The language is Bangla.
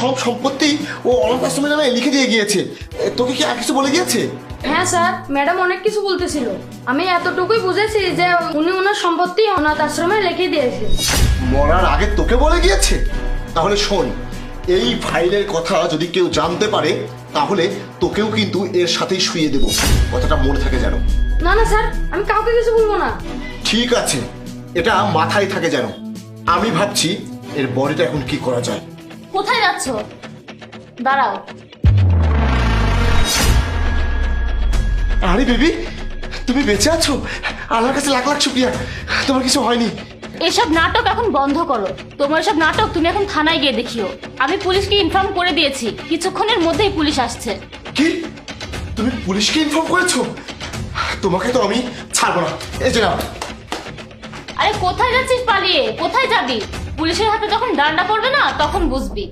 সব সম্পত্তি ও অনাথ আশ্রমের নামে লিখে দিয়ে গিয়েছে। তোকে কি আর কিছু বলে গিয়েছে? হ্যাঁ স্যার, ম্যাডাম অনেক কিছু বলতেছিল। আমি এতটুকুই বুঝেছি যে উনি ওনার সম্পত্তি অনাথ আশ্রমে লিখে দিয়েছে। মরার আগে তোকে বলে গিয়েছে? তাহলে শোন, এই ফাইলের কথা যদি কেউ জানতে পারে তাহলে তোকেও কিন্তু এর সাথেই শুইয়ে দেবো, কথাটা মনে থাকে যেন। না না স্যার, আমি কাউকে কিছু বলবো না। ঠিক আছে, এটা মাথায় থাকে যেন। আমি ভাবছি এর বডিটা এখন কি করা যায়। কোথায় যাচ্ছ? দাঁড়াও। আরে বেবি, তুমি বেঁচে আছো? আল্লাহর কাছে লাখ লাখ শুকরিয়া, তোমার কিছু হয়নি। এসব নাটক এখন বন্ধ করো। তোমার সব নাটক তুমি এখন থানায় গিয়ে দেখিও। আমি পুলিশকে ইনফর্ম করে দিয়েছি, কিছুক্ষণের মধ্যেই পুলিশ আসছে। কি? তুমি পুলিশকে ইনফর্ম করেছো? তোমাকে তো আমি ছাড়বো না। এই যে নাও। আরে কোথায় যাচ্ছিস পালিয়ে? কোথায় যাবি? পুলিশের হাতে যখন ডান্ডা পড়বে না তখন বুঝবি।